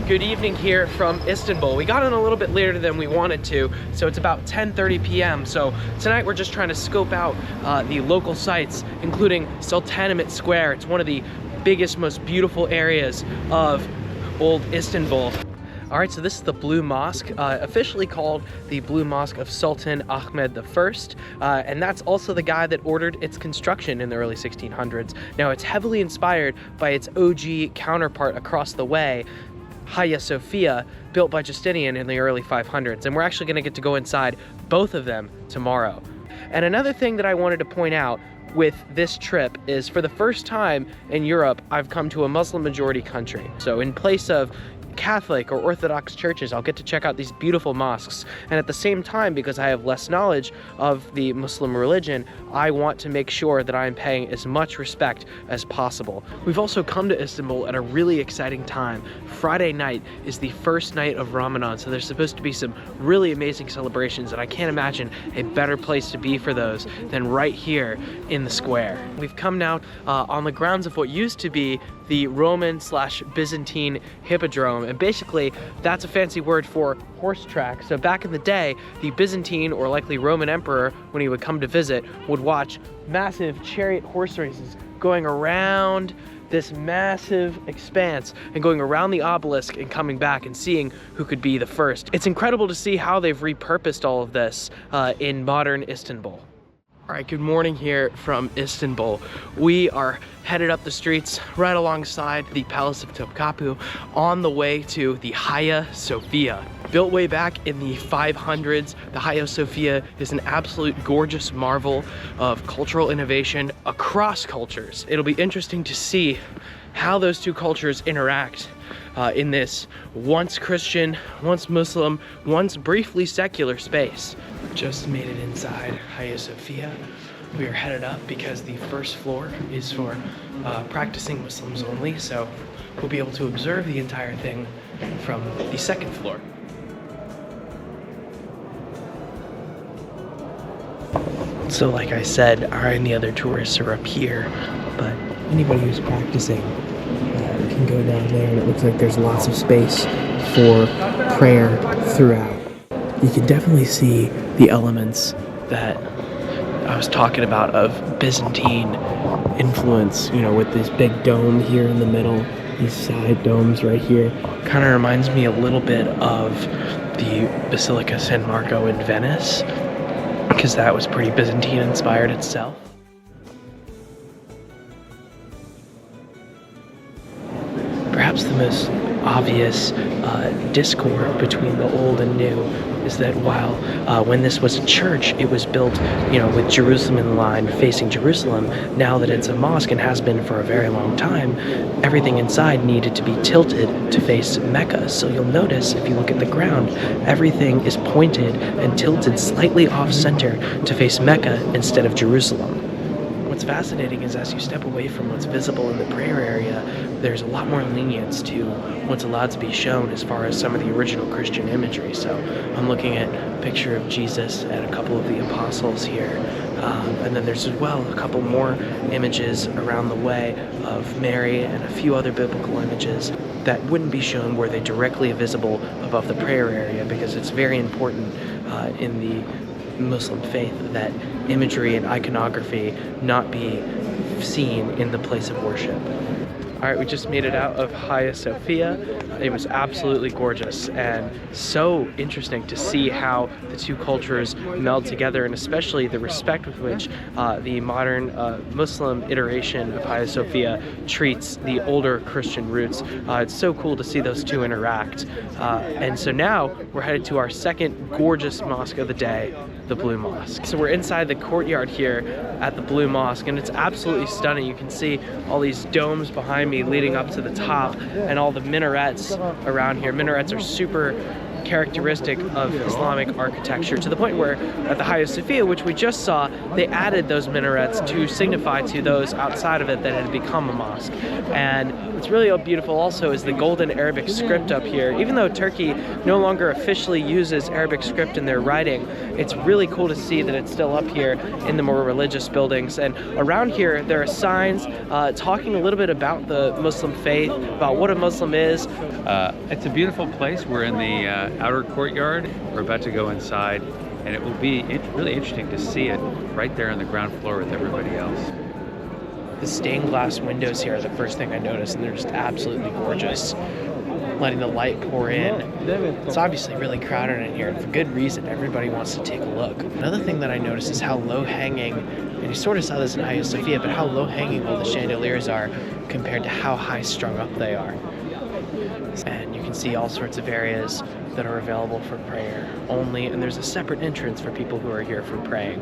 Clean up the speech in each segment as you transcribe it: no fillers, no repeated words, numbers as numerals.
Good evening here from Istanbul. We got in a little bit later than we wanted to, so it's about 10:30 p.m. So tonight we're just trying to scope out the local sites, including Sultanahmet Square. It's one of the biggest, most beautiful areas of old Istanbul. All right, so this is the Blue Mosque, officially called the Blue Mosque of Sultan Ahmed I, and that's also the guy that ordered its construction in the early 1600s. Now, it's heavily inspired by its OG counterpart across the way, Hagia Sophia, built by Justinian in the early 500s, and we're actually going to get to go inside both of them tomorrow. And another thing that I wanted to point out with this trip is, for the first time in Europe, I've come to a Muslim majority country. So in place of Catholic or Orthodox churches, I'll get to check out these beautiful mosques. And at the same time, because I have less knowledge of the Muslim religion, I want to make sure that I'm paying as much respect as possible. We've also come to Istanbul at a really exciting time. Friday night is the first night of Ramadan, so there's supposed to be some really amazing celebrations, and I can't imagine a better place to be for those than right here in the square. We've come now on the grounds of what used to be the Roman/Byzantine hippodrome, and basically that's a fancy word for horse track. So back in the day, the Byzantine or likely Roman emperor, when he would come to visit, would watch massive chariot horse races going around this massive expanse and going around the obelisk and coming back and seeing who could be the first. It's incredible to see how they've repurposed all of this in modern Istanbul. All right, good morning here from Istanbul. We are headed up the streets right alongside the Palace of Topkapi on the way to the Hagia Sophia. Built way back in the 500s, the Hagia Sophia is an absolute gorgeous marvel of cultural innovation across cultures. It'll be interesting to see how those two cultures interact in this once Christian, once Muslim, once briefly secular space. Just made it inside Hagia Sophia. We are headed up because the first floor is for practicing Muslims only, so we'll be able to observe the entire thing from the second floor. So like I said, I and the other tourists are up here, but anybody who's practicing can go down there, and it looks like there's lots of space for prayer throughout. You can definitely see the elements that I was talking about of Byzantine influence, you know, with this big dome here in the middle, these side domes right here. Kind of reminds me a little bit of the Basilica San Marco in Venice, because that was pretty Byzantine inspired itself. Perhaps the most obvious discord between the old and new is that while when this was a church, it was built, you know, with Jerusalem in line facing Jerusalem. Now that it's a mosque and has been for a very long time, everything inside needed to be tilted to face Mecca. So you'll notice, if you look at the ground, everything is pointed and tilted slightly off center to face Mecca instead of Jerusalem. What's fascinating is, as you step away from what's visible in the prayer area, there's a lot more lenience to what's allowed to be shown as far as some of the original Christian imagery. So I'm looking at a picture of Jesus and a couple of the apostles here. And then there's as well a couple more images around the way of Mary and a few other biblical images that wouldn't be shown were they directly visible above the prayer area, because it's very important in the Muslim faith that imagery and iconography not be seen in the place of worship. All right, we just made it out of Hagia Sophia. It was absolutely gorgeous and so interesting to see how the two cultures meld together, and especially the respect with which the modern Muslim iteration of Hagia Sophia treats the older Christian roots. It's so cool to see those two interact. And so now we're headed to our second gorgeous mosque of the day, the Blue Mosque. So we're inside the courtyard here at the Blue Mosque, and it's absolutely stunning. You can see all these domes behind me leading up to the top, and all the minarets around here. Minarets are super characteristic of Islamic architecture, to the point where at the Hagia Sophia, which we just saw, they added those minarets to signify to those outside of it that it had become a mosque. And what's really beautiful also is the golden Arabic script up here. Even though Turkey no longer officially uses Arabic script in their writing, it's really cool to see that it's still up here in the more religious buildings. And around here there are signs talking a little bit about the Muslim faith, about what a Muslim is. It's a beautiful place. We're in the outer courtyard. We're about to go inside, and it will be really interesting to see it right there on the ground floor with everybody else. The stained glass windows here are the first thing I noticed, and they're just absolutely gorgeous, letting the light pour in. It's obviously really crowded in here, and for good reason. Everybody wants to take a look. Another thing that I noticed is how low-hanging, and you sort of saw this in Hagia Sophia, but how low-hanging all the chandeliers are compared to how high-strung up they are. And you can see all sorts of areas that are available for prayer only, and there's a separate entrance for people who are here for praying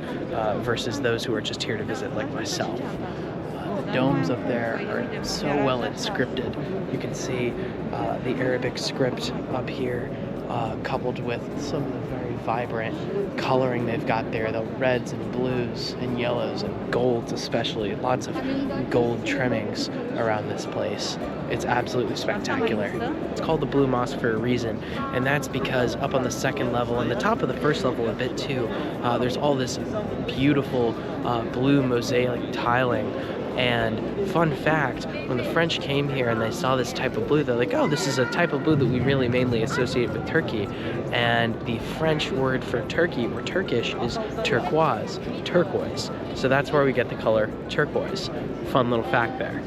versus those who are just here to visit, like myself. The domes up there are so well inscripted. You can see the Arabic script up here, coupled with some of the very vibrant coloring they've got there, the reds and blues and yellows and golds especially. Lots of gold trimmings around this place. It's absolutely spectacular. It's called the Blue Mosque for a reason, and that's because up on the second level and the top of the first level a bit too, there's all this beautiful blue mosaic tiling. And fun fact, when the French came here and they saw this type of blue, they're like, oh, this is a type of blue that we really mainly associate with Turkey. And the French word for Turkey, or Turkish, is turquoise, turquoise. So that's where we get the color turquoise. Fun little fact there.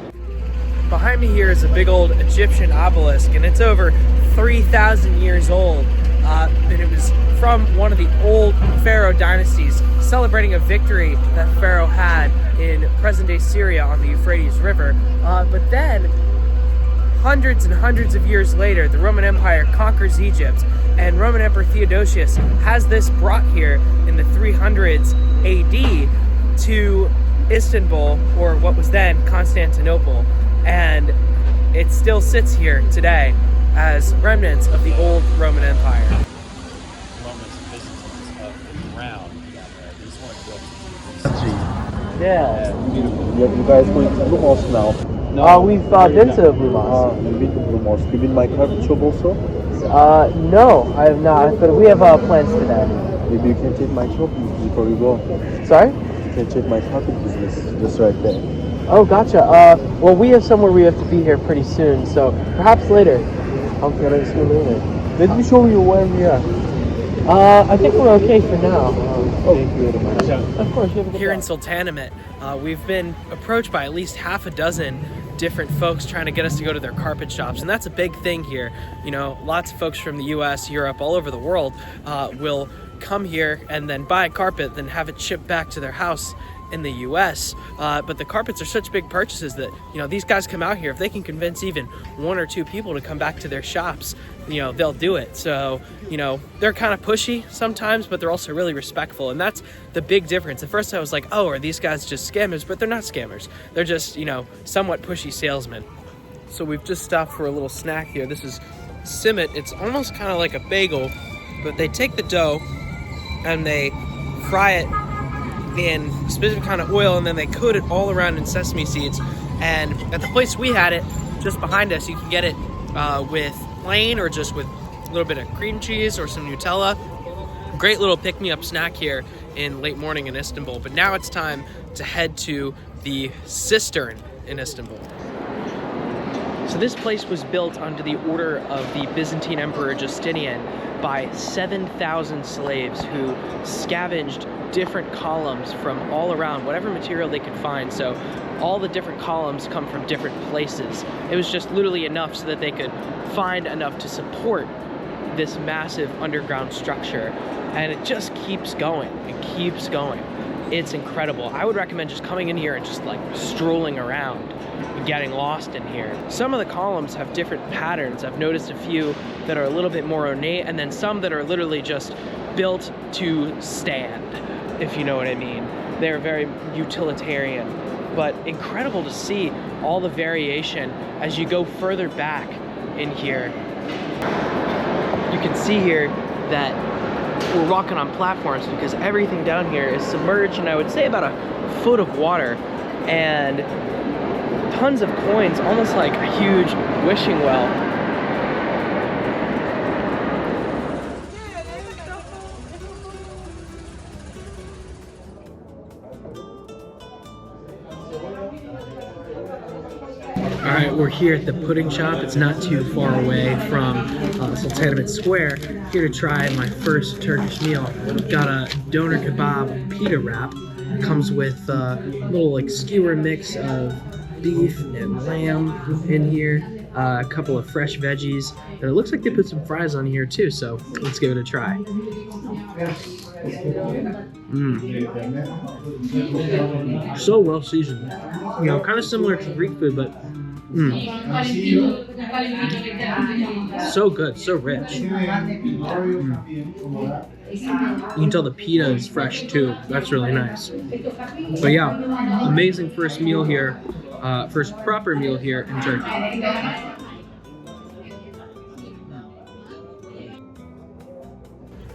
Behind me here is a big old Egyptian obelisk, and it's over 3,000 years old. And it was from one of the old pharaoh dynasties, celebrating a victory that pharaoh had in present-day Syria on the Euphrates River. But then, hundreds and hundreds of years later, the Roman Empire conquers Egypt, and Roman Emperor Theodosius has this brought here in the 300s AD to Istanbul, or what was then Constantinople, and it still sits here today as remnants of the old Roman Empire. Yeah. You guys going to Blue Mosque now? No. We've been to Blue Mosque. You've been to Blue Mosque. You've been my carpet shop also? No, I have not, but we have plans today. Maybe you can check my shop before you go. Sorry? You can check my carpet business just right there. Oh, gotcha. Well, we have somewhere we have to be here pretty soon, so perhaps later. How can I see you later? Let me show you where we are. I think we're okay for now. Thank you very much. Of course. Here in Sultanahmet, we've been approached by at least half a dozen different folks trying to get us to go to their carpet shops, and that's a big thing here. You know, lots of folks from the US, Europe, all over the world will come here and then buy a carpet, then have it shipped back to their house in the US, but the carpets are such big purchases that, you know, these guys come out here. If they can convince even one or two people to come back to their shops, you know, they'll do it. So, you know, they're kind of pushy sometimes, but they're also really respectful, and that's the big difference. At first I was like, oh, are these guys just scammers? But they're not scammers. They're just, you know, somewhat pushy salesmen. So we've just stopped for a little snack here. This is simit. It's almost kind of like a bagel, but they take the dough and they fry it in specific kind of oil, and then they coat it all around in sesame seeds. And at the place we had it, just behind us, you can get it with plain or just with a little bit of cream cheese or some Nutella. Great little pick-me-up snack here in late morning in Istanbul. But now it's time to head to the cistern in Istanbul. So this place was built under the order of the Byzantine Emperor Justinian by 7,000 slaves who scavenged different columns from all around, whatever material they could find. So all the different columns come from different places. It was just literally enough so that they could find enough to support this massive underground structure. And it just keeps going. It keeps going. It's incredible. I would recommend just coming in here and just like strolling around and getting lost in here. Some of the columns have different patterns. I've noticed a few that are a little bit more ornate, and then some that are literally just built to stand, if you know what I mean. They're very utilitarian, but incredible to see all the variation as you go further back in here. you can see here that we're walking on platforms because everything down here is submerged in, I would say, about a foot of water, and tons of coins, almost like a huge wishing well. Alright, we're here at the pudding shop. It's not too far away from Sultanahmet Square. Here to try my first Turkish meal. Got a doner kebab pita wrap. It comes with a little like skewer mix of beef and lamb in here. A couple of fresh veggies. And it looks like they put some fries on here too, so let's give it a try. So well seasoned. You know, kind of similar to Greek food, but so good, so rich. You can tell the pita is fresh too. That's really nice. But yeah, amazing first meal here, first proper meal here in Turkey.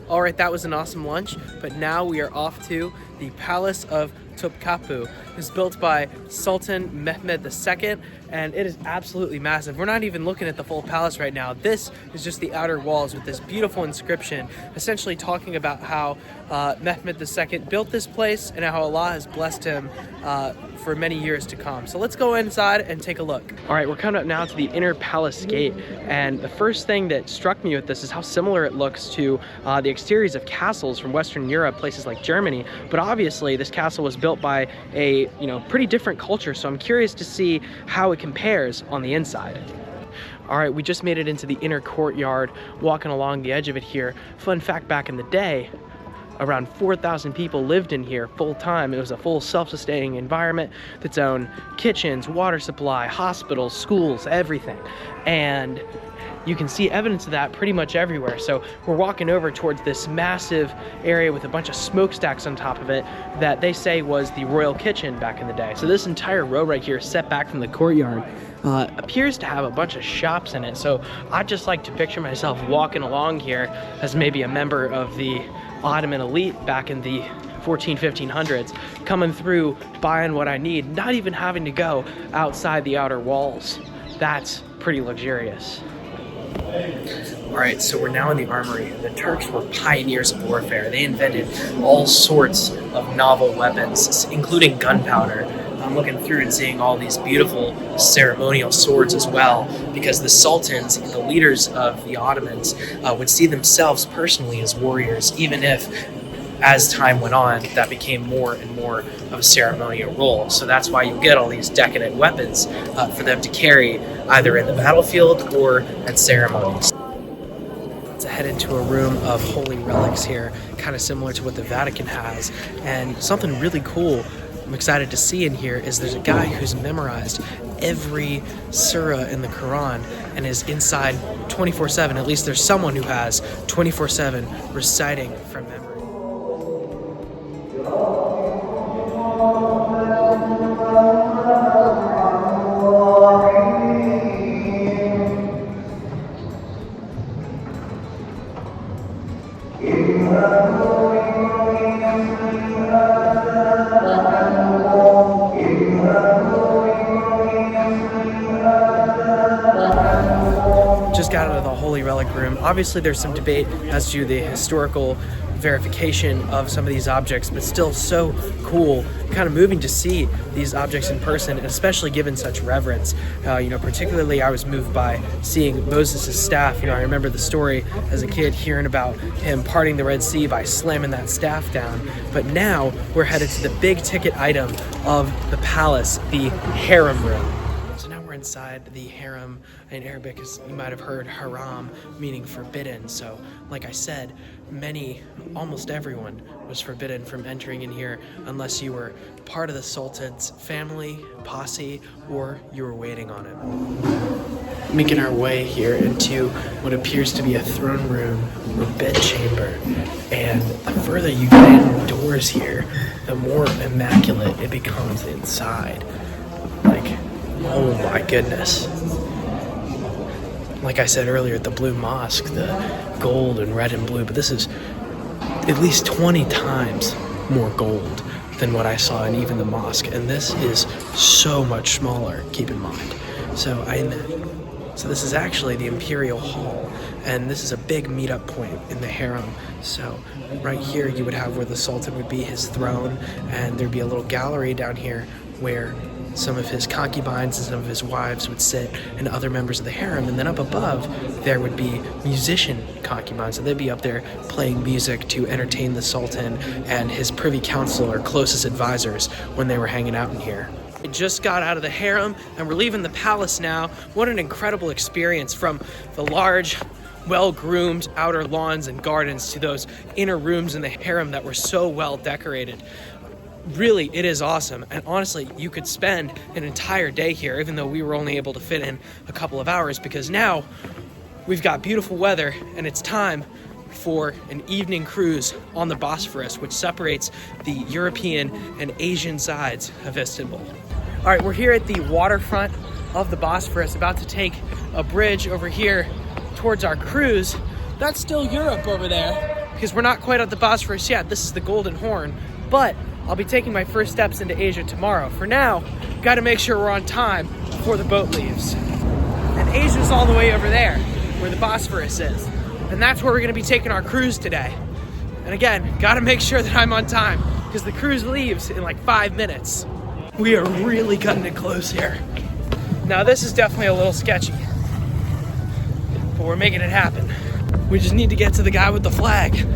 All right, that was an awesome lunch, but now we are off to the Palace of Topkapi. It's built by Sultan Mehmed II, and it is absolutely massive. We're not even looking at the full palace right now. This is just the outer walls with this beautiful inscription, essentially talking about how Mehmed II built this place and how Allah has blessed him for many years to come. So let's go inside and take a look. All right, we're coming up now to the inner palace gate, and the first thing that struck me with this is how similar it looks to the exteriors of castles from Western Europe, places like Germany. But obviously, this castle was built by a pretty different culture, so I'm curious to see how it compares on the inside. All right, we just made it into the inner courtyard, walking along the edge of it here. Fun fact, back in the day, around 4,000 people lived in here full time. It was a full self-sustaining environment, its own kitchens, water supply, hospitals, schools, everything. And you can see evidence of that pretty much everywhere. So we're walking over towards this massive area with a bunch of smokestacks on top of it that they say was the royal kitchen back in the day. So this entire row right here, set back from the courtyard, appears to have a bunch of shops in it. So I'd just like to picture myself walking along here as maybe a member of the Ottoman elite back in the 1500s, coming through, buying what I need, not even having to go outside the outer walls. That's pretty luxurious. All right, so we're now in the armory. The Turks were pioneers of warfare. They invented all sorts of novel weapons, including gunpowder. I'm looking through and seeing all these beautiful ceremonial swords as well, because the sultans and the leaders of the Ottomans would see themselves personally as warriors, even if, as time went on, that became more and more of a ceremonial role. So that's why you get all these decadent weapons for them to carry either in the battlefield or at ceremonies. Let's head into a room of holy relics here, kind of similar to what the Vatican has. And something really cool I'm excited to see in here is there's a guy who's memorized every surah in the Quran and is inside 24/7. At least there's someone who has 24/7 reciting from memory. Just got out of the Holy Relic room. Obviously there's some debate as to the historical verification of some of these objects, but still so cool, kind of moving to see these objects in person, and especially given such reverence. Particularly I was moved by seeing Moses' staff. I remember the story as a kid, hearing about him parting the Red Sea by slamming that staff down. But now we're headed to the big ticket item of the palace, the harem room. So now we're inside the harem. In Arabic, as you might have heard, haram, meaning forbidden. So, like I said, almost everyone was forbidden from entering in here unless you were part of the Sultan's family, posse, or you were waiting on him. Making our way here into what appears to be a throne room or bedchamber. And the further you get indoors here, the more immaculate it becomes inside. Like, oh my goodness. like I said earlier, the blue mosque, the gold and red and blue, but this is at least 20 times more gold than what I saw in even the mosque. And this is so much smaller, keep in mind. So this is actually the Imperial Hall, and this is a big meetup point in the harem. So right here you would have where the Sultan would be, his throne, and there'd be a little gallery down here where some of his concubines and some of his wives would sit, and other members of the harem. And then up above there would be musician concubines, and they'd be up there playing music to entertain the Sultan and his privy council or closest advisors when they were hanging out in here. We just got out of the harem and we're leaving the palace now. What an incredible experience, from the large, well-groomed outer lawns and gardens to those inner rooms in the harem that were so well decorated. Really, it is awesome. And honestly, you could spend an entire day here, even though we were only able to fit in a couple of hours, because now we've got beautiful weather and it's time for an evening cruise on the Bosphorus, which separates the European and Asian sides of Istanbul. All right, we're here at the waterfront of the Bosphorus, about to take a bridge over here towards our cruise. That's still Europe over there, because we're not quite at the Bosphorus yet. This is the Golden Horn, but I'll be taking my first steps into Asia tomorrow. For now, got to make sure we're on time before the boat leaves. And Asia's all the way over there, where the Bosphorus is. And that's where we're going to be taking our cruise today. And again, got to make sure that I'm on time, because the cruise leaves in like 5 minutes. We are really cutting it close here. Now this is definitely a little sketchy, but we're making it happen. We just need to get to the guy with the flag.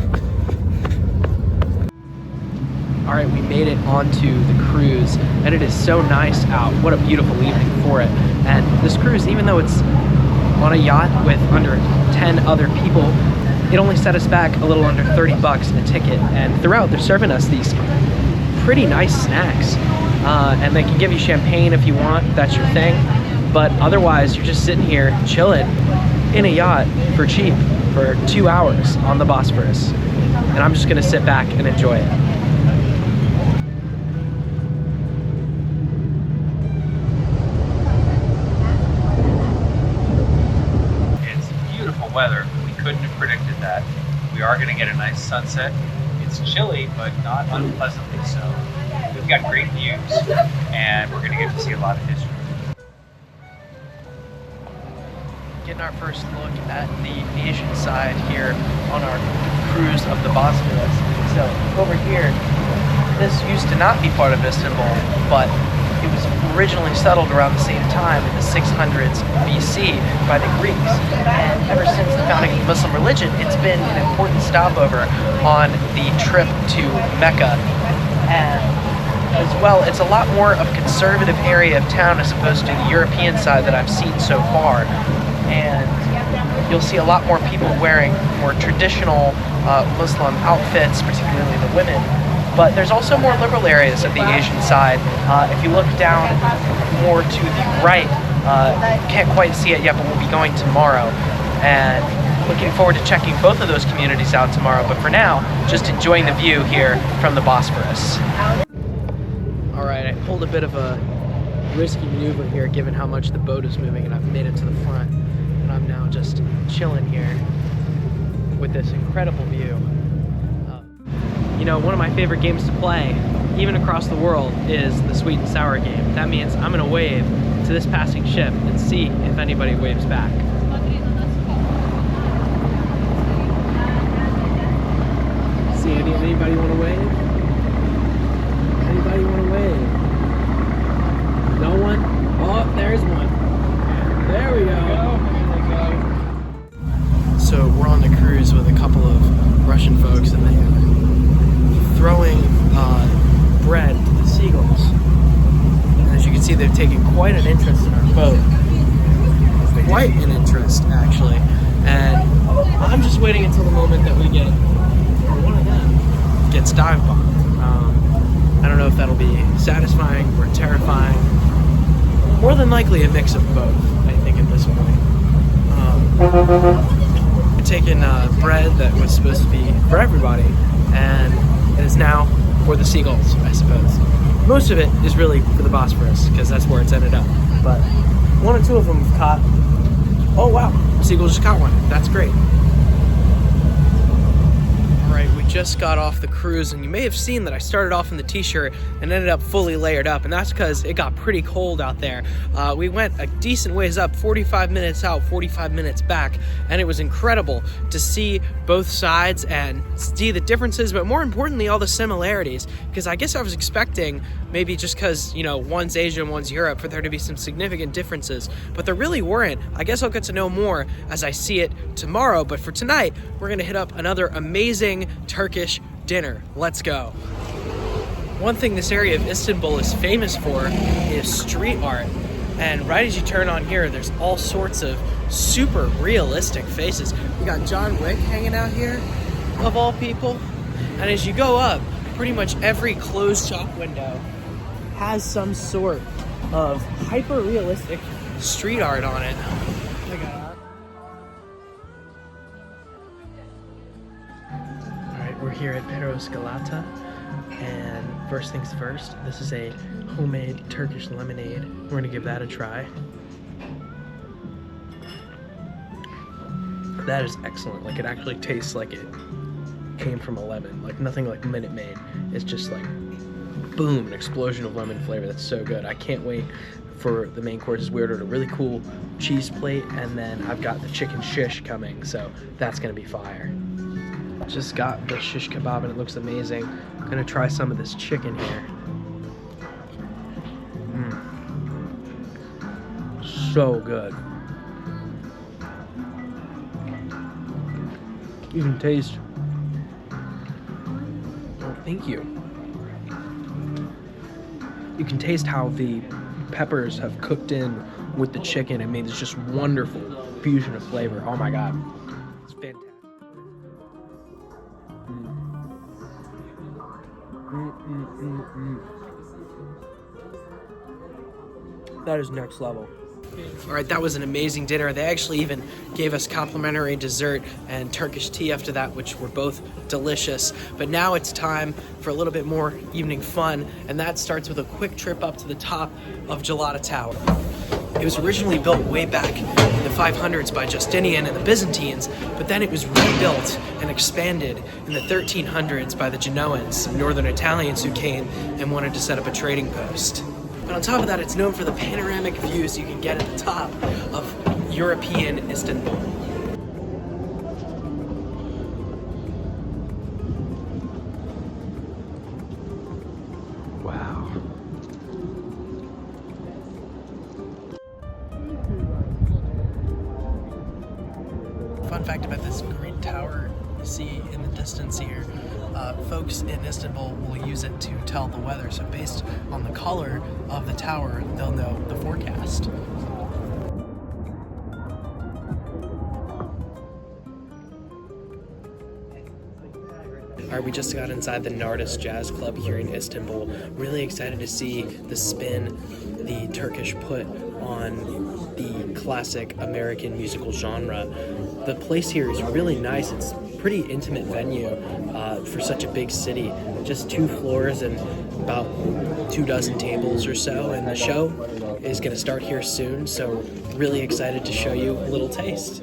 All right, we made it onto the cruise, and it is so nice out. What a beautiful evening for it. And this cruise, even though it's on a yacht with under 10 other people, it only set us back a little under 30 bucks a ticket. And throughout, they're serving us these pretty nice snacks. And they can give you champagne if you want, that's your thing. But otherwise, you're just sitting here chilling in a yacht for cheap for 2 hours on the Bosphorus. And I'm just gonna sit back and enjoy it. Weather. We couldn't have predicted that. We are going to get a nice sunset. It's chilly, but not unpleasantly so. We've got great views, and we're going to get to see a lot of history. Getting our first look at the Asian side here on our cruise of the Bosphorus. So over here, this used to not be part of Istanbul, but it was originally settled around the same time in the 600s BC by the Greeks. And ever since the founding of the Muslim religion, it's been an important stopover on the trip to Mecca. And as well, it's a lot more of a conservative area of town as opposed to the European side that I've seen so far. And you'll see a lot more people wearing more traditional Muslim outfits, particularly the women. But there's also more liberal areas of the Asian side. If you look down more to the right, can't quite see it yet, but we'll be going tomorrow. And looking forward to checking both of those communities out tomorrow. But for now, just enjoying the view here from the Bosphorus. All right, I pulled a bit of a risky maneuver here, given how much the boat is moving, and I've made it to the front. And I'm now just chilling here with this incredible view. You know, one of my favorite games to play, even across the world, is the sweet and sour game. That means I'm gonna wave to this passing ship and see if anybody waves back. See anybody wanna wave? Anybody wanna wave? No one? Oh, there's one. There we go. So we're on the cruise with a couple of Russian folks, and they throwing bread to the seagulls. And as you can see, they've taken quite an interest in our boat. Quite an interest, actually. And I'm just waiting until the moment that we get, or one of them gets dive bombed. I don't know if that'll be satisfying or terrifying. More than likely a mix of both, I think, at this point. We're taking bread that was supposed to be for everybody, and it is now for the seagulls, I suppose. Most of it is really for the Bosphorus, because that's where it's ended up. But one or two of them have caught Oh wow, Seagull just caught one. That's great. Alright, we just got off the cruise, and you may have seen that I started off in the t-shirt and ended up fully layered up, and that's because it got pretty cold out there. We went a decent ways up, 45 minutes out, 45 minutes back, and it was incredible to see both sides and see the differences, but more importantly, all the similarities, because I guess I was expecting, maybe just because, you know, one's Asia and one's Europe, for there to be some significant differences, but there really weren't. I guess I'll get to know more as I see it tomorrow, but for tonight, we're gonna hit up another amazing Turkish dinner. Let's go. One thing this area of Istanbul is famous for is street art, and right as you turn on here, there's all sorts of super realistic faces. We got John Wick hanging out here, of all people, and as you go up, pretty much every closed shop window has some sort of hyper-realistic street art on it. Look at that. Alright, we're here at Peros Galata, and first things first, this is a homemade Turkish lemonade. We're gonna give that a try. That is excellent. Like, it actually tastes like it came from a lemon. Like, nothing like Minute Maid. It's just like, boom, an explosion of lemon flavor. That's so good. I can't wait for the main courses. We ordered a really cool cheese plate, and then I've got the chicken shish coming, so that's gonna be fire. Just got the shish kebab, and it looks amazing. I'm gonna try some of this chicken here. So good. You can taste. Oh, thank you. You can taste how the peppers have cooked in with the chicken and made this just wonderful fusion of flavor. Oh my god. It's fantastic. That is next level. All right, that was an amazing dinner. They actually even gave us complimentary dessert and Turkish tea after that, which were both delicious. But now it's time for a little bit more evening fun, and that starts with a quick trip up to the top of Galata Tower. It was originally built way back in the 500s by Justinian and the Byzantines, but then it was rebuilt and expanded in the 1300s by the Genoans, northern Italians who came and wanted to set up a trading post. But on top of that, it's known for the panoramic views you can get at the top of European Istanbul. Wow. Fun fact about this green tower you see in the distance here. Folks in Istanbul will use it to tell the weather. So based on the color of the tower, they'll know the forecast. All right, we just got inside the Nardis Jazz Club here in Istanbul. Really excited to see the spin the Turkish put on the classic American musical genre. The place here is really nice. It's a pretty intimate venue for such a big city. Just 2 floors and about 24 tables or so, and the show is going to start here soon, so really excited to show you a little taste.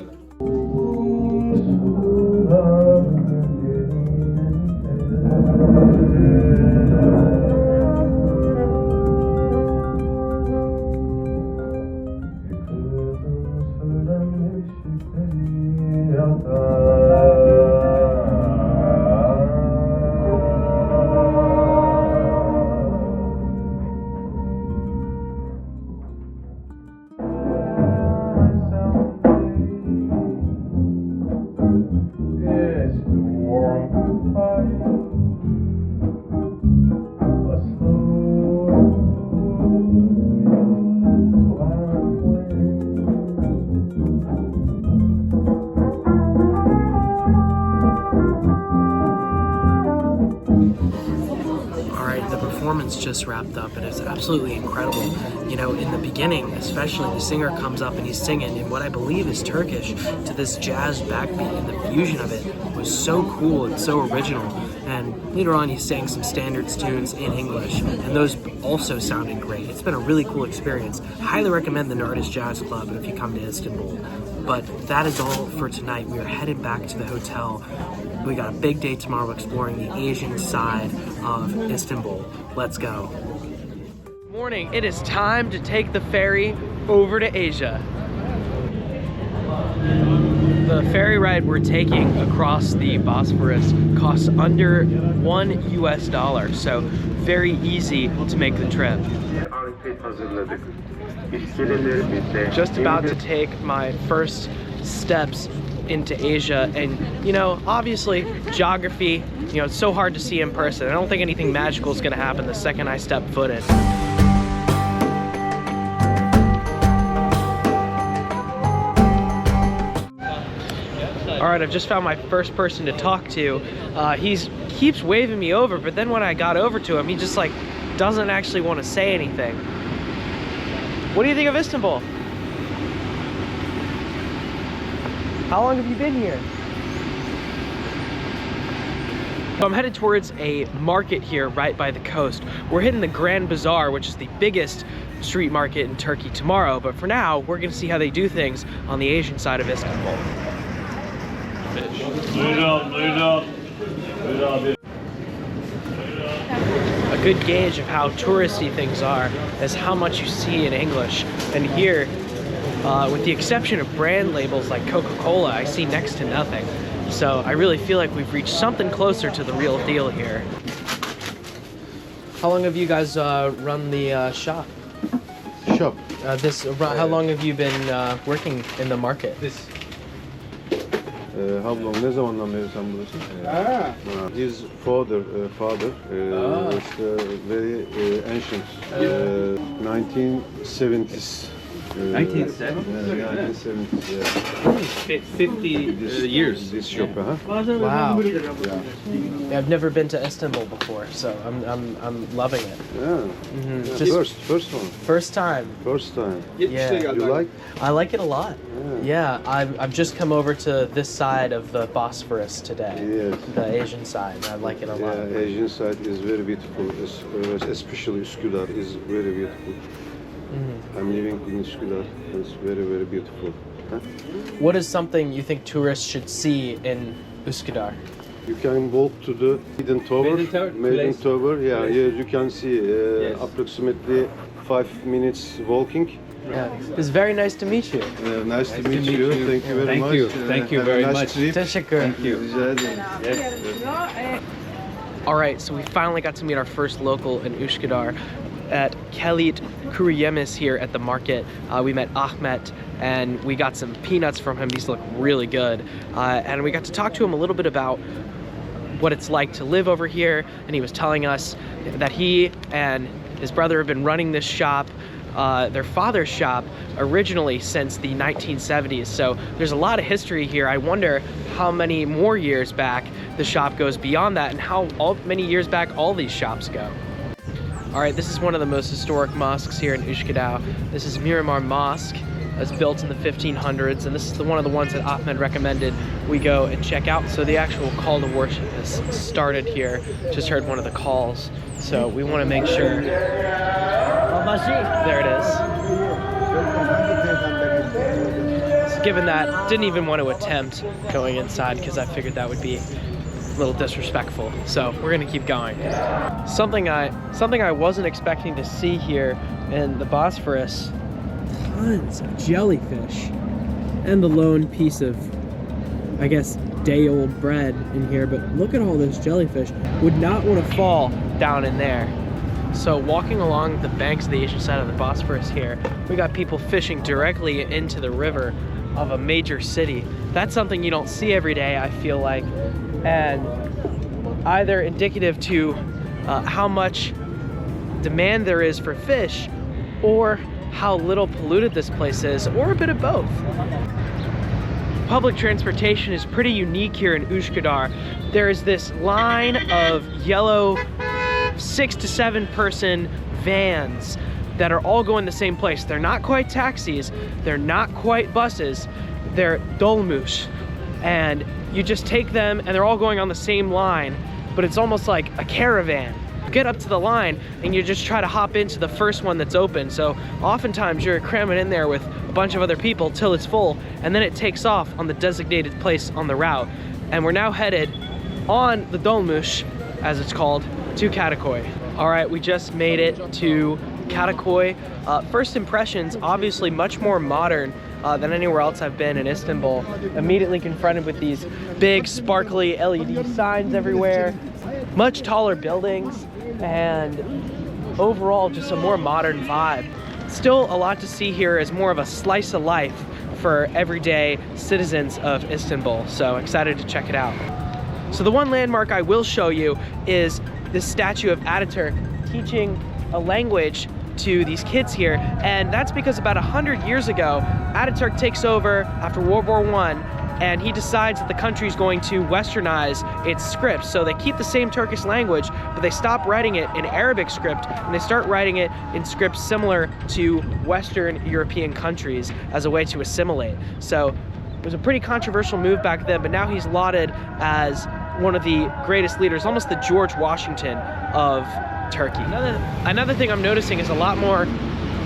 Just wrapped up, and it's absolutely incredible. You know, in the beginning especially, the singer comes up and he's singing in what I believe is Turkish to this jazz backbeat, and the fusion of it was so cool and so original. And later on he sang some standards tunes in English, and those also sounded great. It's been a really cool experience. Highly recommend the Nardis Jazz Club if you come to Istanbul. But that is all for tonight. We are headed back to the hotel. We got a big day tomorrow exploring the Asian side of Istanbul. Let's go. Morning, it is time to take the ferry over to Asia. The ferry ride we're taking across the Bosphorus costs under $1 US, so very easy to make the trip. Just about to take my first steps into Asia, and you know, obviously geography, you know, it's so hard to see in person. I don't think anything magical is going to happen the second I step foot in. All right, I've just found my first person to talk to. He keeps waving me over, but then when I got over to him, he just like doesn't actually want to say anything. What do you think of Istanbul? How long have you been here? So I'm headed towards a market here right by the coast. We're hitting the Grand Bazaar, which is the biggest street market in Turkey tomorrow, but for now, we're gonna see how they do things on the Asian side of Istanbul. A good gauge of how touristy things are is how much you see in English. And here, with the exception of brand labels like Coca-Cola, I see next to nothing. So I really feel like we've reached something closer to the real deal here. How long have you guys run the shop? Shop. How long have you been working in the market? How long? Ne zamandan beri sen buradasın? His father was very ancient. 1970s. 1970s, yeah. 50 years. This shop, huh? Wow. Yeah. I've never been to Istanbul before, so I'm loving it. Yeah. Mm-hmm. First one. First time. First time. Yeah. You like? I like it a lot. Yeah, I've just come over to this side of the Bosphorus today. Yes. The Asian side. I like it a lot. Yeah, Asian side is very beautiful. Especially Üsküdar is very beautiful. Mm-hmm. I'm living in Üsküdar. It's very, very beautiful. Huh? What is something you think tourists should see in Üsküdar? You can walk to the Maiden Tower. Maiden Tower. Yeah, you can see approximately 5 minutes walking. Yeah, it's very nice to meet you. Nice to meet you. Thank you very much. Thank you very much. Teşekkür. Thank you. All right, so we finally got to meet our first local in Üsküdar at Kelit Kuruyemis here at the market. We met Ahmet and we got some peanuts from him. These look really good. And we got to talk to him a little bit about what it's like to live over here. And he was telling us that he and his brother have been running this shop, their father's shop, originally since the 1970s. So there's a lot of history here. I wonder how many more years back the shop goes beyond that and how many years back all these shops go. All right, this is one of the most historic mosques here in Üsküdar. This is Miramar Mosque. It was built in the 1500s, and this is one of the ones that Ahmed recommended we go and check out. So the actual call to worship has started here. Just heard one of the calls, so we want to make sure. There it is. So given that, didn't even want to attempt going inside because I figured that would be a little disrespectful, so we're gonna keep going. Something I wasn't expecting to see here in the Bosphorus. Tons of jellyfish, and the lone piece of, I guess, day-old bread in here. But look at all those jellyfish. Would not want to fall down in there. So walking along the banks of the Asian side of the Bosphorus here, we got people fishing directly into the river of a major city. That's something you don't see every day, I feel like. And either indicative to how much demand there is for fish, or how little polluted this place is, or a bit of both. Public transportation is pretty unique here in Üsküdar. There is this line of yellow 6 to 7 person vans that are all going the same place. They're not quite taxis, they're not quite buses, they're dolmuş. And you just take them and they're all going on the same line, but it's almost like a caravan. get up to the line and you just try to hop into the first one that's open. So oftentimes you're cramming in there with a bunch of other people till it's full, and then it takes off on the designated place on the route. And we're now headed on the Dolmuş, as it's called, to Kadıköy. All right, we just made it to Kadıköy. First impressions, obviously much more modern than anywhere else I've been in Istanbul. Immediately confronted with these big sparkly LED signs everywhere, much taller buildings, and overall just a more modern vibe. Still a lot to see here as more of a slice of life for everyday citizens of Istanbul, so excited to check it out. So the one landmark I will show you is this statue of Ataturk teaching a language to these kids here, and that's because about 100 years ago, Ataturk takes over after World War I, and he decides that the country's going to westernize its script. So they keep the same Turkish language, but they stop writing it in Arabic script, and they start writing it in scripts similar to Western European countries as a way to assimilate. So it was a pretty controversial move back then, but now he's lauded as one of the greatest leaders, almost the George Washington of Turkey. Another thing I'm noticing is a lot more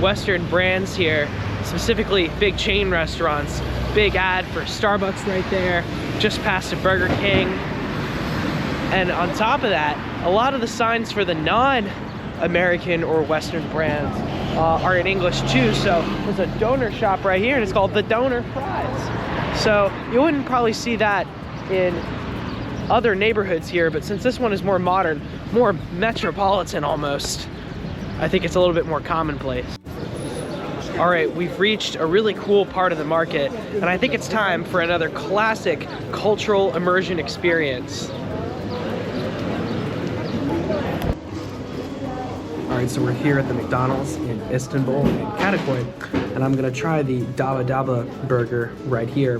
Western brands here, specifically big chain restaurants. Big ad for Starbucks right there, just past a Burger King. And on top of that, a lot of the signs for the non-American or Western brands are in English too. So there's a donor shop right here, and it's called the Donor Fries. So you wouldn't probably see that in other neighborhoods here, but since this one is more modern, more metropolitan almost, I think it's a little bit more commonplace. All right, we've reached a really cool part of the market, and I think it's time for another classic cultural immersion experience. All right, so we're here at the McDonald's in Istanbul, in Kadıköy, and I'm gonna try the Daba Daba burger right here.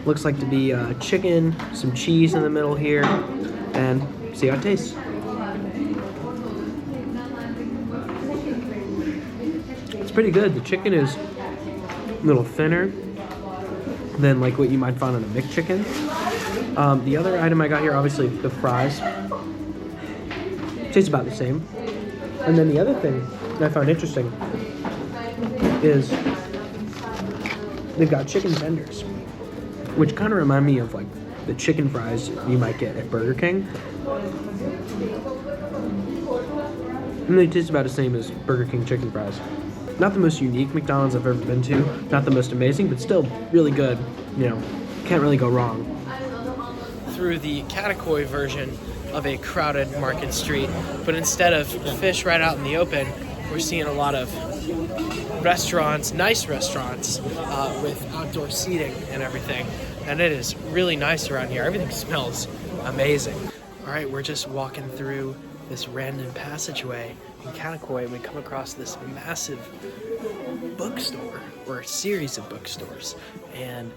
Looks like to be chicken, some cheese in the middle here, and see how it tastes. It's pretty good. The chicken is a little thinner than like what you might find on a McChicken. The other item I got here, obviously the fries, tastes about the same. And then the other thing that I found interesting is they've got chicken tenders, which kind of remind me of like the chicken fries you might get at Burger King. And they taste about the same as Burger King chicken fries. Not the most unique McDonald's I've ever been to, not the most amazing, but still really good. You know, can't really go wrong. Through the Kadıköy version of a crowded market street, but instead of fish right out in the open, we're seeing a lot of restaurants, nice restaurants, with outdoor seating and everything. And it is really nice around here. Everything smells amazing. All right, we're just walking through this random passageway in Kadıköy, and we come across this massive bookstore, or a series of bookstores, and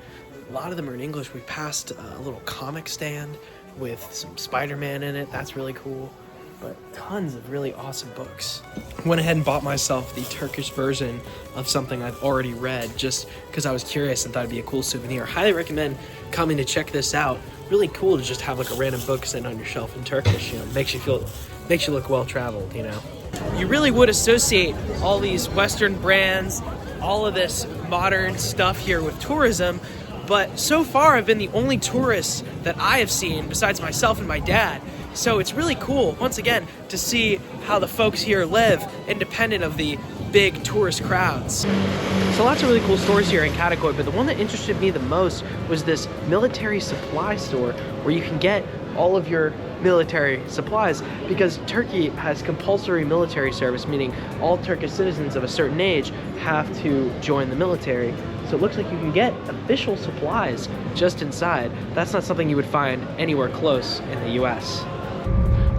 a lot of them are in English. We passed a little comic stand with some Spider-Man in it. That's really cool. But tons of really awesome books. Went ahead and bought myself the Turkish version of something I've already read, just because I was curious and thought it'd be a cool souvenir. Highly recommend coming to check this out. Really cool to just have like a random book sitting on your shelf in Turkish. You know, makes you look well traveled. You know, you really would associate all these Western brands, all of this modern stuff here with tourism. But so far, I've been the only tourist that I have seen besides myself and my dad. So it's really cool, once again, to see how the folks here live, independent of the big tourist crowds. So lots of really cool stores here in Kadıköy, but the one that interested me the most was this military supply store where you can get all of your military supplies, because Turkey has compulsory military service, meaning all Turkish citizens of a certain age have to join the military. So it looks like you can get official supplies just inside. That's not something you would find anywhere close in the US.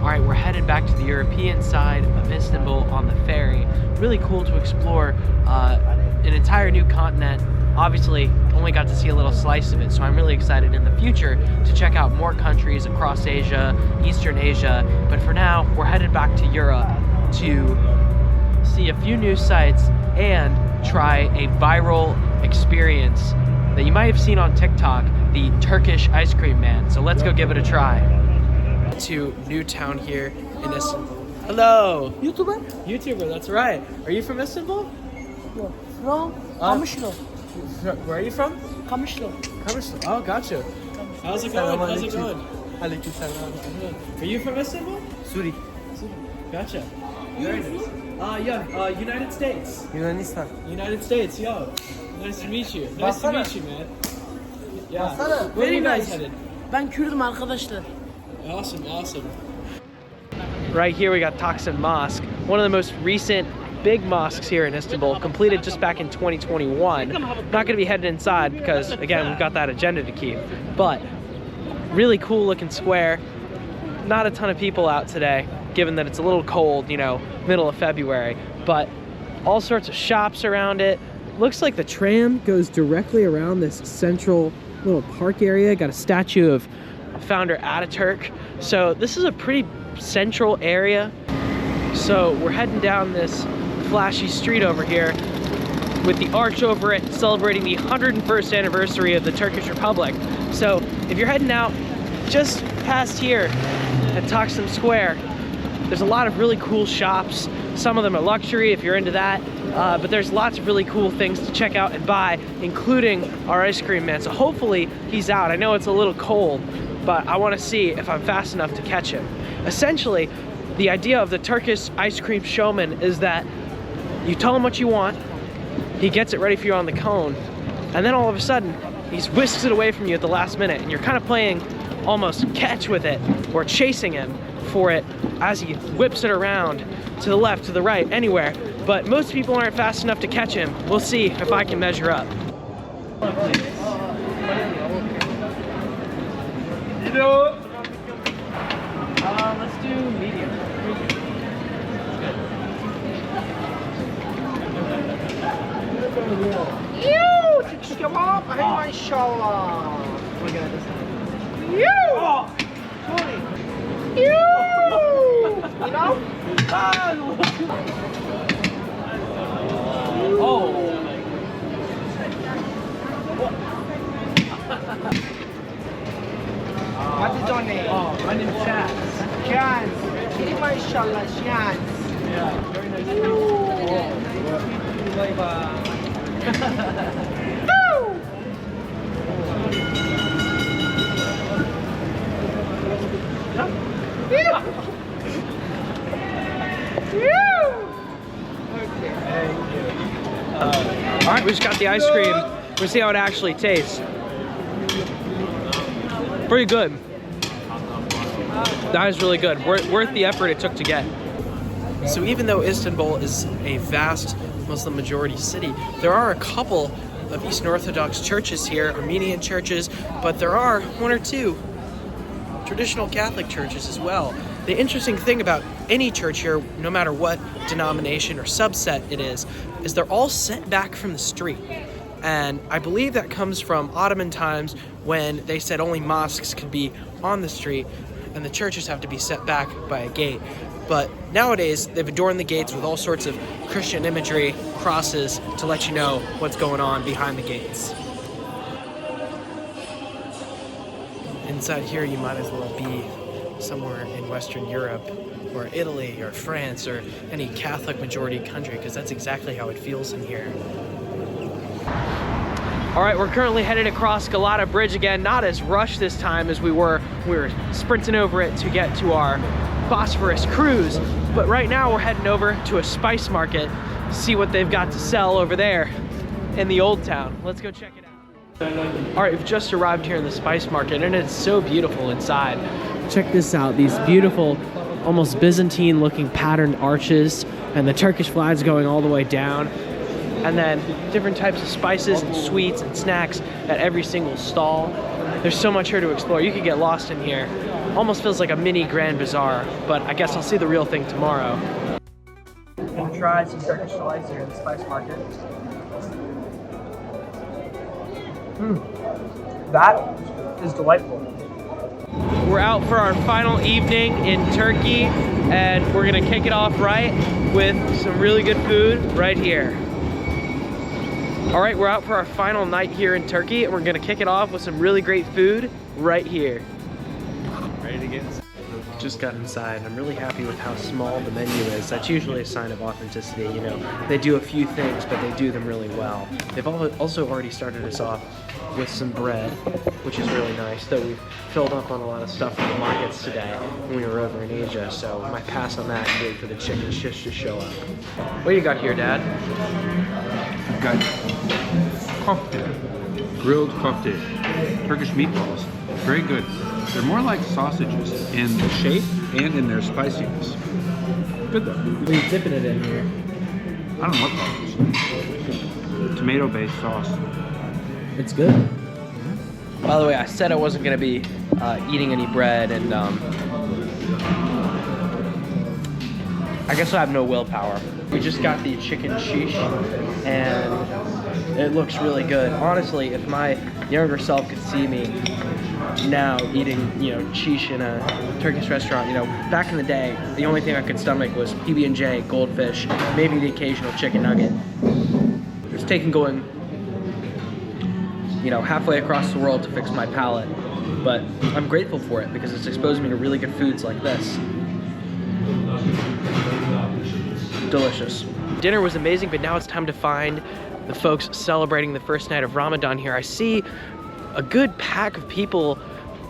All right, we're headed back to the European side of Istanbul on the ferry. Really cool to explore an entire new continent. Obviously, only got to see a little slice of it, so I'm really excited in the future to check out more countries across Asia, Eastern Asia. But for now, we're headed back to Europe to see a few new sites and try a viral experience that you might have seen on TikTok, the Turkish ice cream man. So let's go give it a try. To new town here in Istanbul. Hello. YouTuber? YouTuber, that's right. Are you from Istanbul? No. From Kamışlı. Where are you from? Kamışlı. Kamışlı. Oh, gotcha. How's it going? How's it going? Aleykümselam. Are you from Istanbul? Suri. Gotcha. Very nice. United States. Yunanistan. United States, yo. Nice to meet you. Nice to meet you, man. Yeah. Baksana, Where are you very guys nice. headed? Ben Kürdüm arkadaşlar. Awesome, awesome. Right here we got Taksim Mosque, one of the most recent big mosques here in Istanbul, completed just back in 2021. Not going to be headed inside because, again, we've got that agenda to keep. But really cool looking square. Not a ton of people out today, given that it's a little cold, you know, middle of February. But all sorts of shops around it. Looks like the tram goes directly around this central little park area. Got a statue of founder Ataturk. So this is a pretty central area. So we're heading down this flashy street over here with the arch over it, celebrating the 101st anniversary of the Turkish Republic. So if you're heading out just past here at Taksim Square, there's a lot of really cool shops. Some of them are luxury if you're into that, but there's lots of really cool things to check out and buy, including our ice cream man. So hopefully he's out. I know it's a little cold, but I want to see if I'm fast enough to catch him. Essentially, the idea of the Turkish ice cream showman is that you tell him what you want, he gets it ready for you on the cone, and then all of a sudden, he whisks it away from you at the last minute, and you're kind of playing almost catch with it, or chasing him for it as he whips it around to the left, to the right, anywhere. But most people aren't fast enough to catch him. We'll see if I can measure up. Let's do medium. Yoo! Turkish kebab. Hey maşallah. Look at this. Yoo! Sorry. Yoo! You know? Oh. What is your name? Oh, my name's Chaz. Chance. Hey maşallah Chance. Yeah, very nice to meet you. All right, we just got the ice cream. We'll see how it actually tastes. Pretty good. That is really good. Worth the effort it took to get. So even though Istanbul is a vast Muslim majority city, there are a couple of Eastern Orthodox churches here, Armenian churches, but there are one or two traditional Catholic churches as well. The interesting thing about any church here, no matter what denomination or subset it is they're all set back from the street. And I believe that comes from Ottoman times when they said only mosques could be on the street and the churches have to be set back by a gate. But nowadays, they've adorned the gates with all sorts of Christian imagery, crosses, to let you know what's going on behind the gates. Inside here, you might as well be somewhere in Western Europe or Italy or France or any Catholic majority country, because that's exactly how it feels in here. All right, we're currently headed across Galata Bridge again, not as rushed this time as we were sprinting over it to get to our Bosphorus cruise, but right now we're heading over to a spice market to see what they've got to sell over there in the old town. Let's go check it out. All right, we've just arrived here in the spice market and it's so beautiful inside. Check this out, these beautiful, almost Byzantine looking patterned arches and the Turkish flags going all the way down. And then different types of spices and sweets and snacks at every single stall. There's so much here to explore. You could get lost in here. Almost feels like a mini Grand Bazaar, but I guess I'll see the real thing tomorrow. I'm gonna try some Turkish delights here in the spice market. That is delightful. We're out for our final evening in Turkey, and we're gonna kick it off right with some really good food right here. All right, we're out for our final night here in Turkey, and we're gonna kick it off with some really great food right here. Ready to get Just got inside. I'm really happy with how small the menu is. That's usually a sign of authenticity, you know. They do a few things, but they do them really well. They've also already started us off with some bread, which is really nice, though we've filled up on a lot of stuff from the markets today when we were over in Asia, so I might pass on that and wait for the chicken shish to show up. What do you got here, Dad? I've got kofte, grilled kofte, Turkish meatballs. Very good. They're more like sausages in the shape and in their spiciness. Good though. What are you dipping it in here? I don't know what that is. Tomato-based sauce. It's good. By the way, I said I wasn't going to be eating any bread, and I guess I have no willpower. We just got the chicken shish, and it looks really good. Honestly, if my younger self could see me now eating, you know, shish in a Turkish restaurant, you know, back in the day, the only thing I could stomach was PB&J, goldfish, maybe the occasional chicken nugget. It's taken going, you know, halfway across the world to fix my palate, but I'm grateful for it because it's exposed me to really good foods like this. Delicious. Dinner was amazing, but now it's time to find the folks celebrating the first night of Ramadan here. I see a good pack of people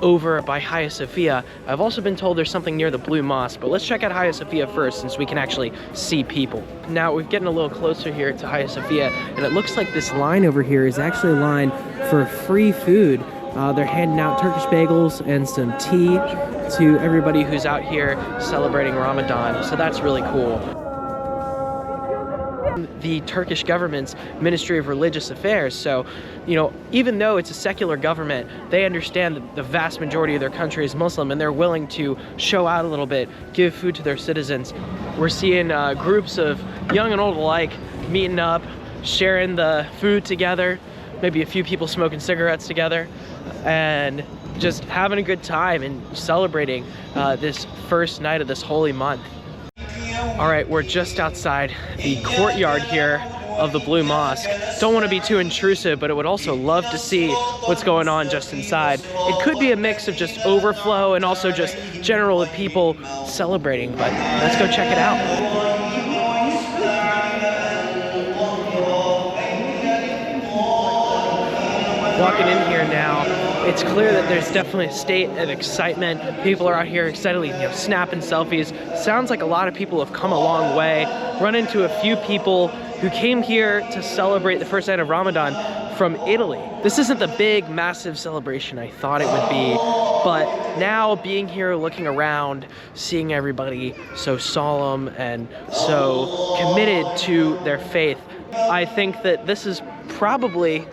over by Hagia Sophia. I've also been told there's something near the Blue Mosque, but let's check out Hagia Sophia first since we can actually see people. Now we're getting a little closer here to Hagia Sophia, and it looks like this line over here is actually a line for free food. They're handing out Turkish bagels and some tea to everybody who's out here celebrating Ramadan, so that's really cool. The Turkish government's Ministry of Religious Affairs, so, you know, even though it's a secular government, they understand that the vast majority of their country is Muslim, and they're willing to show out a little bit, give food to their citizens. We're seeing groups of young and old alike meeting up, sharing the food together, maybe a few people smoking cigarettes together, and just having a good time and celebrating this first night of this holy month. All right, we're just outside the courtyard here of the Blue Mosque. Don't want to be too intrusive, but I would also love to see what's going on just inside. It could be a mix of just overflow and also just general people celebrating, but let's go check it out. Walking in here now, it's clear that there's definitely a state of excitement. People are out here excitedly, you know, snapping selfies. Sounds like a lot of people have come a long way. Run into a few people who came here to celebrate the first night of Ramadan from Italy. This isn't the big, massive celebration I thought it would be, but now being here, looking around, seeing everybody so solemn and so committed to their faith, I think that this is probably,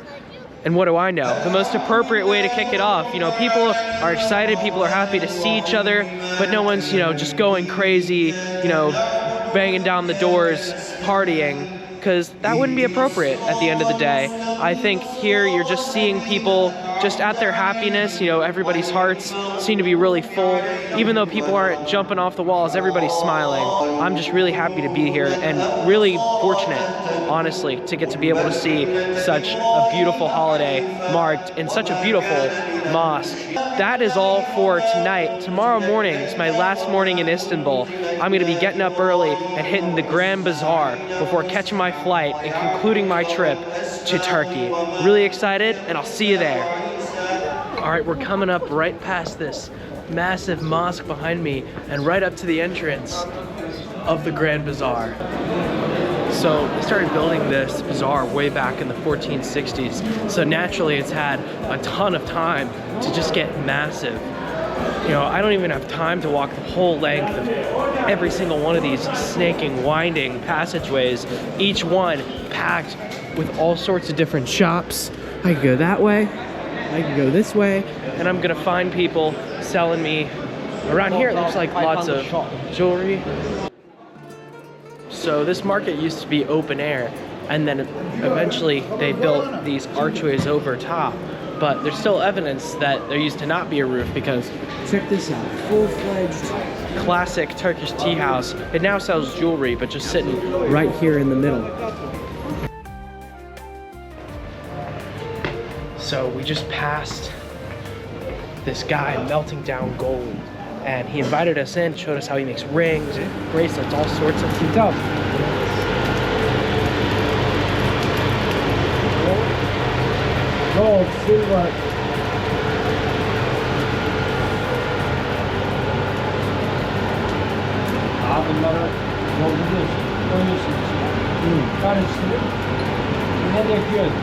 and what do I know, the most appropriate way to kick it off. You know, people are excited, people are happy to see each other, but no one's, you know, just going crazy, you know, banging down the doors, partying, because that wouldn't be appropriate at the end of the day. I think here you're just seeing people just at their happiness, you know, everybody's hearts seem to be really full. Even though people aren't jumping off the walls, everybody's smiling. I'm just really happy to be here and really fortunate, honestly, to get to be able to see such a beautiful holiday marked in such a beautiful mosque. That is all for tonight. Tomorrow morning is my last morning in Istanbul. I'm going to be getting up early and hitting the Grand Bazaar before catching my flight and concluding my trip to Turkey. Really excited, and I'll see you there. All right, we're coming up right past this massive mosque behind me and right up to the entrance of the Grand Bazaar. So they started building this bazaar way back in the 1460s. So naturally it's had a ton of time to just get massive. You know, I don't even have time to walk the whole length of every single one of these snaking, winding passageways, each one packed with all sorts of different shops. I could go that way, I could go this way, and I'm gonna find people selling me around here. It looks like lots of jewelry. So this market used to be open air, and then eventually they built these archways over top. But there's still evidence that there used to not be a roof, because check this out, full-fledged classic Turkish tea house. It now sells jewelry, but just sitting right here in the middle. So we just passed this guy melting down gold. and he invited us in, showed us how he makes rings, bracelets, all sorts of stuff. Gold, silver. Bunları dolduruyorsun, koyuyorsun içine. Karıştırıp yine döküyorsun.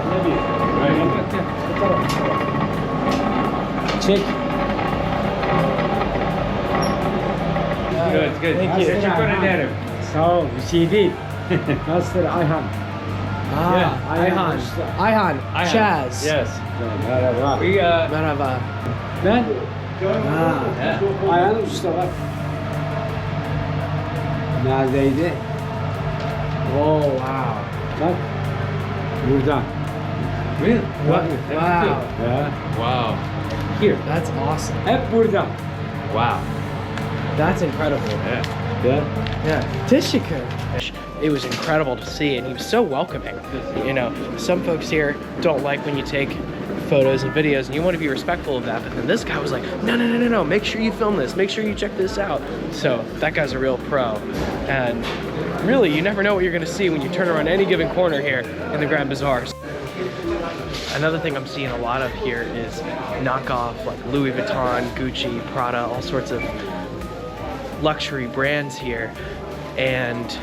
Ne diyor? Çek. Good, good. Teşekkür ederim. Sağ ol, bir şey değil. Nasılsın Ayhan? Ah, Ayhan. Ayhan. Chaz. Yes. Merhaba. Merhaba. Ben Ayhan Usta bak. Neredeydi? Oh, wow. Bak. Burada. Really? Wow. Ya. Wow. Here. That's awesome. Hep burada. Wow. That's incredible. Yeah. Ya. Yeah. Teşekkür. It was incredible to see, and he was so welcoming. You know, some folks here don't like when you take photos and videos, and you want to be respectful of that, but then this guy was like, no, make sure you film this, make sure you check this out. So that guy's a real pro, and really, you never know what you're gonna see when you turn around any given corner here in the Grand Bazaars. Another thing I'm seeing a lot of here is knockoff, like Louis Vuitton, Gucci, Prada, all sorts of luxury brands here, and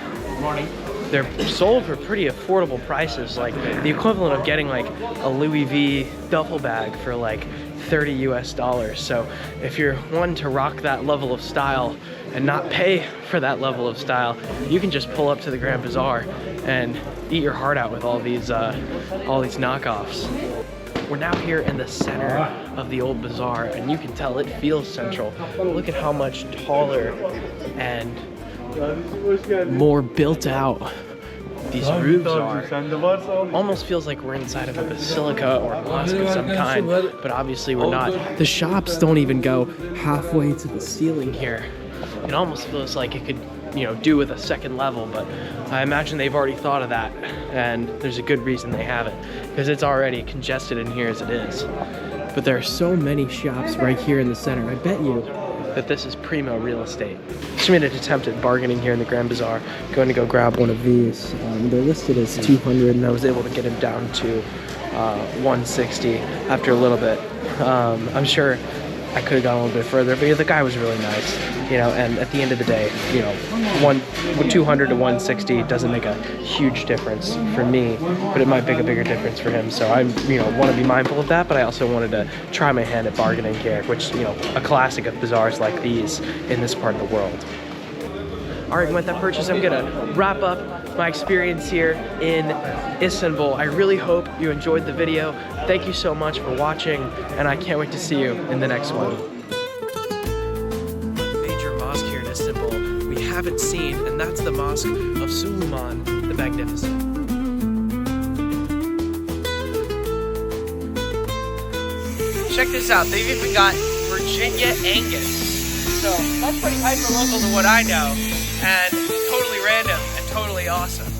they're sold for pretty affordable prices, like the equivalent of getting like a Louis V duffel bag for like $30 US. So if you're one to rock that level of style and not pay for that level of style, you can just pull up to the Grand Bazaar and eat your heart out with all these knockoffs. We're now here in the center of the old bazaar, and you can tell it feels central. Look at how much taller and more built out these roofs are. Almost feels like we're inside of a basilica or a mosque of some kind, but obviously we're not. The shops don't even go halfway to the ceiling here. It almost feels like it could, you know, do with a second level, but I imagine they've already thought of that, and there's a good reason they haven't, because it's already congested in here as it is. But there are so many shops right here in the center. I bet you that this is primo real estate. Just made an attempt at bargaining here in the Grand Bazaar. Going to go grab one of these. They're listed as 200, and I was able to get it down to 160 after a little bit. I'm sure I could have gone a little bit further, but yeah, the guy was really nice, you know, and at the end of the day, you know, 200 to 160 doesn't make a huge difference for me, but it might make a bigger difference for him. So I, you know, want to be mindful of that, but I also wanted to try my hand at bargaining here, which, you know, a classic of bazaars like these in this part of the world. All right, with that purchase, I'm gonna wrap up my experience here in Istanbul. I really hope you enjoyed the video. Thank you so much for watching, and I can't wait to see you in the next one. Major mosque here in Istanbul we haven't seen, and that's the Mosque of Suleiman the Magnificent. Check this out, they've even got Virginia Angus. So that's pretty hyper local to what I know, and totally random and totally awesome.